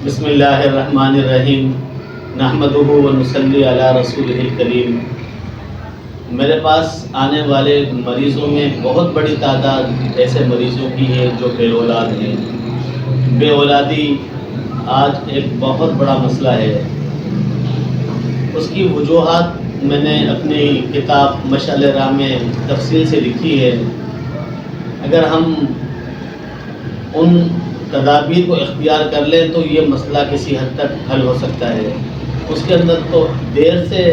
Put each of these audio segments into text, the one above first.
بسم اللہ الرحمن الرحیم نحمدہ و نصلی علی رسولہ الکریم۔ میرے پاس آنے والے مریضوں میں بہت بڑی تعداد ایسے مریضوں کی ہے جو بے اولاد ہیں۔ بے اولادی آج ایک بہت بڑا مسئلہ ہے۔ اس کی وجوہات میں نے اپنی کتاب مشعل راہ میں تفصیل سے لکھی ہے۔ اگر ہم ان تدابیر کو اختیار کر لیں تو یہ مسئلہ کسی حد تک حل ہو سکتا ہے۔ اس کے اندر تو دیر سے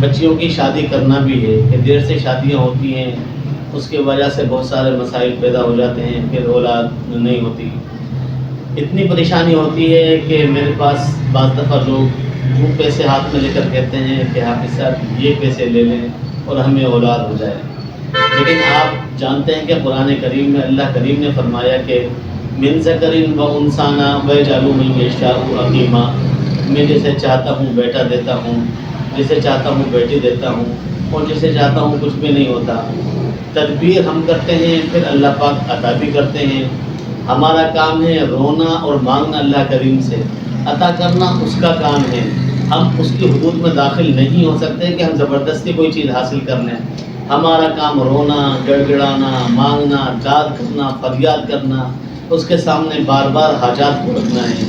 بچیوں کی شادی کرنا بھی ہے کہ دیر سے شادیاں ہوتی ہیں، اس کی وجہ سے بہت سارے مسائل پیدا ہو جاتے ہیں، پھر اولاد نہیں ہوتی۔ اتنی پریشانی ہوتی ہے کہ میرے پاس بعض دفعہ لوگ وہ پیسے ہاتھ میں لے کر کہتے ہیں کہ حافظ صاحب یہ پیسے لے لیں اور ہمیں اولاد ہو جائے۔ لیکن آپ جانتے ہیں کہ قرآن کریم میں اللہ کریم نے فرمایا کہ من ذکر و انثیٰ ویجعل من یشاء عقیما، میں جسے چاہتا ہوں بیٹا دیتا ہوں، جسے چاہتا ہوں بیٹی دیتا ہوں، اور جسے چاہتا ہوں کچھ بھی نہیں ہوتا۔ تدبیر ہم کرتے ہیں، پھر اللہ پاک عطا بھی کرتے ہیں۔ ہمارا کام ہے رونا اور مانگنا اللہ کریم سے، عطا کرنا اس کا کام ہے۔ ہم اس کی حدود میں داخل نہیں ہو سکتے کہ ہم زبردستی کوئی چیز حاصل کر لیں۔ ہمارا کام رونا، گڑ گڑانا، مانگنا، داد کرنا، فریاد کرنا، اس کے سامنے بار بار حاجات کو رکھنا ہے۔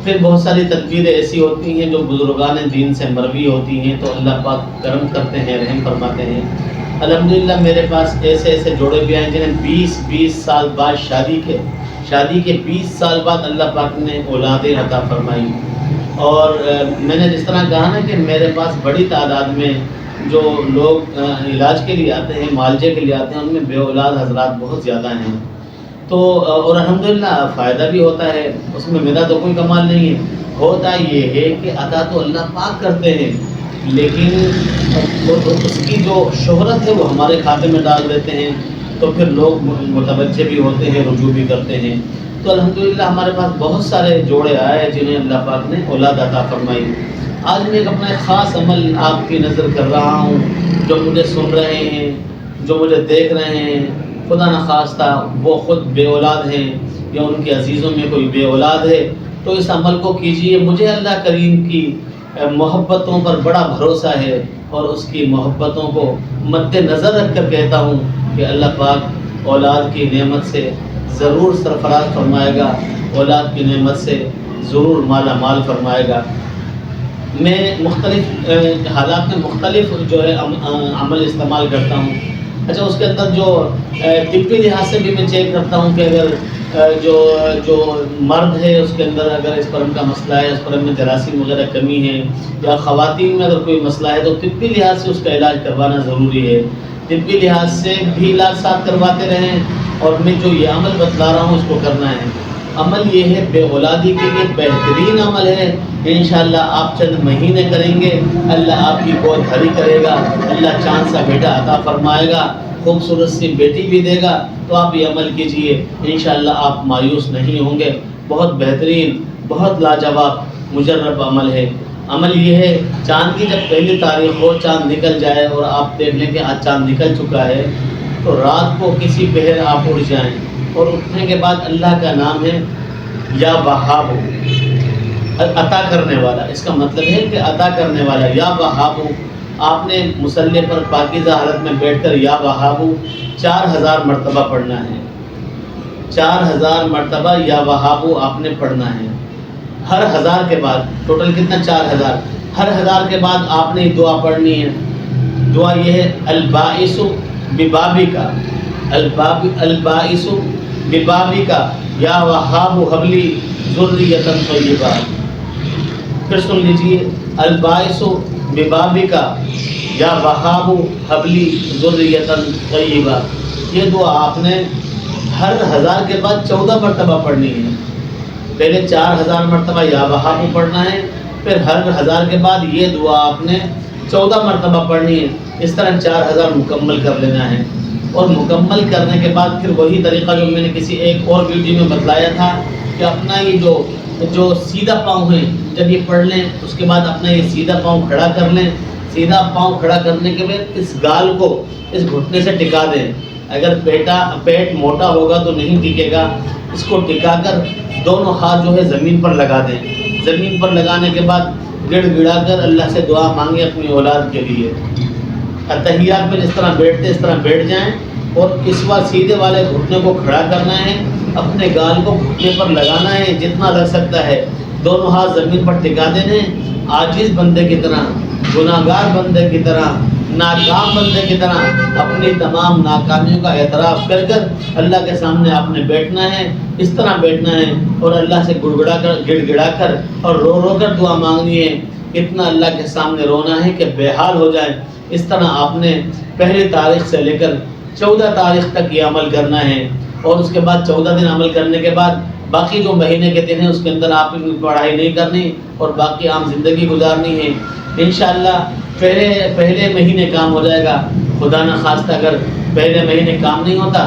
پھر بہت ساری تدبیریں ایسی ہوتی ہیں جو بزرگان دین سے مروی ہوتی ہیں، تو اللہ پاک کرم کرتے ہیں، رحم فرماتے ہیں۔ الحمدللہ میرے پاس ایسے جوڑے بھی ہیں جنہیں 20 سال بعد شادی کے 20 سال بعد اللہ پاک نے اولادیں عطا فرمائی۔ اور میں نے جس طرح کہا نا کہ میرے پاس بڑی تعداد میں جو لوگ علاج کے لیے آتے ہیں، معالجے کے لیے آتے ہیں، ان میں بے اولاد حضرات بہت زیادہ ہیں۔ تو اور الحمدللہ فائدہ بھی ہوتا ہے، اس میں میرا تو کوئی کمال نہیں ہے۔ ہوتا یہ ہے کہ عطا تو اللہ پاک کرتے ہیں، لیکن اس کی جو شہرت ہے وہ ہمارے کھاتے میں ڈال دیتے ہیں، تو پھر لوگ متوجہ بھی ہوتے ہیں، رجوع بھی کرتے ہیں۔ تو الحمدللہ ہمارے پاس بہت سارے جوڑے آئے جنہیں اللہ پاک نے اولاد عطا فرمائی۔ آج میں ایک اپنا ایک خاص عمل آپ کی نظر کر رہا ہوں، جو مجھے سن رہے ہیں، جو مجھے دیکھ رہے ہیں، خدا نخواستہ وہ خود بے اولاد ہیں یا ان کے عزیزوں میں کوئی بے اولاد ہے، تو اس عمل کو کیجئے۔ مجھے اللہ کریم کی محبتوں پر بڑا بھروسہ ہے، اور اس کی محبتوں کو مد نظر رکھ کر کہتا ہوں کہ اللہ پاک اولاد کی نعمت سے ضرور سرفراز فرمائے گا، اولاد کی نعمت سے ضرور مالا مال فرمائے گا۔ میں مختلف حالات میں مختلف جو ہے عمل استعمال کرتا ہوں۔ اچھا، اس کے اندر جو طبی لحاظ سے بھی میں چیک کرتا ہوں کہ اگر جو مرد ہے اس کے اندر اگر اسپرم کا مسئلہ ہے، اسپرم میں جراثیم وغیرہ کمی ہے، یا خواتین میں اگر کوئی مسئلہ ہے تو طبی لحاظ سے اس کا علاج کروانا ضروری ہے۔ طبی لحاظ سے بھی علاج ساتھ کرواتے رہیں، اور میں جو یہ عمل بتلا رہا ہوں اس کو کرنا ہے۔ عمل یہ ہے بے اولادی کے لیے بہترین عمل ہے۔ انشاءاللہ آپ چند مہینے کریں گے، اللہ آپ کی گود بھری کرے گا، اللہ چاند سا بیٹا عطا فرمائے گا، خوبصورت سی بیٹی بھی دے گا۔ تو آپ یہ عمل کیجئے، انشاءاللہ آپ مایوس نہیں ہوں گے۔ بہت بہترین، بہت لاجواب، مجرب عمل ہے۔ عمل یہ ہے، چاند کی جب پہلی تاریخ ہو، چاند نکل جائے اور آپ دیکھ لیں کہ آج چاند نکل چکا ہے، تو رات کو کسی پہر آپ اٹھ جائیں، اور اٹھنے کے بعد اللہ کا نام ہے یا وہاب، عطا کرنے والا۔ اس کا مطلب ہے کہ عطا کرنے والا، یا وہاب۔ آپ نے مصلی پر پاکیزہ حالت میں بیٹھ کر یا وہاب 4000 مرتبہ پڑھنا ہے۔ 4000 مرتبہ یا وہاب آپ نے پڑھنا ہے۔ ہر 1000 کے بعد ٹوٹل کتنا؟ 4000۔ ہر 1000 کے بعد آپ نے دعا پڑھنی ہے۔ دعا یہ ہے، الباعث ببابکا، الباعث ببابکا یا وہاب ھب لی ذریۃ طیبہ۔ پھر سن لیجئے، الباعث ببابکا یا وہاب ھب لی ذریۃ طیبہ۔ یہ دعا آپ نے ہر 1000 کے بعد 14 مرتبہ پڑھنی ہے۔ پہلے 4000 مرتبہ یا وہاب پڑھنا ہے، پھر ہر 1000 کے بعد یہ دعا آپ نے 14 مرتبہ پڑھنی ہے۔ اس طرح 4000 مکمل کر لینا ہے، اور مکمل کرنے کے بعد پھر وہی طریقہ جو میں نے کسی ایک اور ویڈیو میں بتلایا تھا کہ اپنا یہ جو سیدھا پاؤں ہے، جب یہ پڑھ لیں اس کے بعد اپنا یہ سیدھا پاؤں کھڑا کر لیں۔ سیدھا پاؤں کھڑا کرنے کے بعد اس گال کو اس گھٹنے سے ٹکا دیں۔ اگر پیٹ موٹا ہوگا تو نہیں ٹکے گا، اس کو ٹکا کر دونوں ہاتھ جو ہے زمین پر لگا دیں. زمین پر لگانے کے بعد گڑ گڑا کر اللہ سے دعا مانگیں اپنی اولاد کے لیے. اتحیات میں جس طرح بیٹھتے اس طرح بیٹھ جائیں اور اس بار سیدھے والے گھٹنے کو کھڑا کرنا ہے, اپنے گال کو گھٹنے پر لگانا ہے جتنا لگ سکتا ہے, دونوں ہاتھ زمین پر ٹکا دینے, عاجز بندے کی طرح, گناہگار بندے کی طرح, ناکام بندے کی طرح اپنی تمام ناکامیوں کا اعتراف کر کر اللہ کے سامنے آپ نے بیٹھنا ہے. اس طرح بیٹھنا ہے اور اللہ سے گڑ گڑا کر اور رو رو کر دعا مانگنی ہے. اتنا اللہ کے سامنے رونا ہے کہ بے حال ہو جائے. اس طرح آپ نے پہلی تاریخ سے لے کر 14 تاریخ تک یہ عمل کرنا ہے, اور اس کے بعد 14 دن عمل کرنے کے بعد باقی جو مہینے کے دن ہیں اس کے اندر آپ نے پڑھائی نہیں کرنی اور باقی عام زندگی گزارنی ہے. انشاءاللہ پہلے مہینے کام ہو جائے گا. خدا نہ خواستہ اگر پہلے مہینے کام نہیں ہوتا,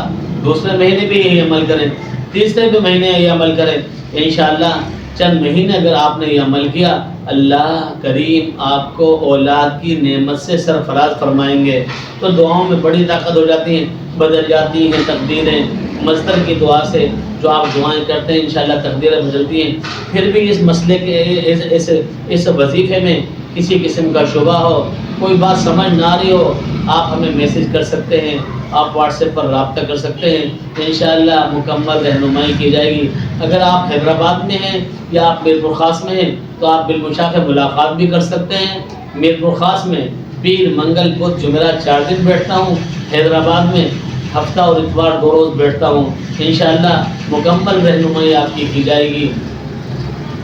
دوسرے مہینے بھی یہی عمل کریں, تیسرے بھی مہینے یہ عمل کریں. انشاءاللہ چند مہینے اگر آپ نے یہ عمل کیا, اللہ کریم آپ کو اولاد کی نعمت سے سرفراز فرمائیں گے. تو دعاؤں میں بڑی طاقت ہو جاتی ہیں, بدل جاتی ہیں تقدیریں. مصدر کی دعا سے جو آپ دعائیں کرتے ہیں انشاءاللہ تقدیریں بدلتی ہیں. پھر بھی اس مسئلے کے اس وظیفے میں کسی قسم کا شبہ ہو, کوئی بات سمجھ نہ آ رہی ہو, آپ ہمیں میسج کر سکتے ہیں, آپ واٹس ایپ پر رابطہ کر سکتے ہیں. انشاءاللہ مکمل رہنمائی کی جائے گی. اگر آپ حیدرآباد میں ہیں یا آپ میر پور خاص میں ہیں تو آپ بالمشافہ ملاقات بھی کر سکتے ہیں. میر پور خاص میں پیر, منگل, بدھ, جمعرات 4 دن بیٹھتا ہوں. حیدرآباد میں ہفتہ اور اتوار 2 روز بیٹھتا ہوں. انشاءاللہ مکمل رہنمائی آپ کی جائے گی.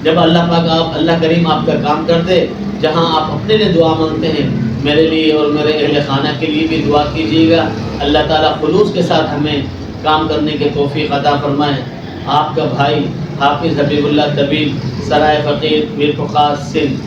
جب اللہ کریم آپ کا کام کر دے, جہاں آپ اپنے لیے دعا مانگتے ہیں, میرے لیے اور میرے اہل خانہ کے لیے بھی دعا کیجیے گا. اللہ تعالیٰ خلوص کے ساتھ ہمیں کام کرنے کے توفیق عطا فرمائے. آپ کا بھائی حافظ حبیب اللہ طبیب, سرائے فقیر, میر پور خاص, سندھ.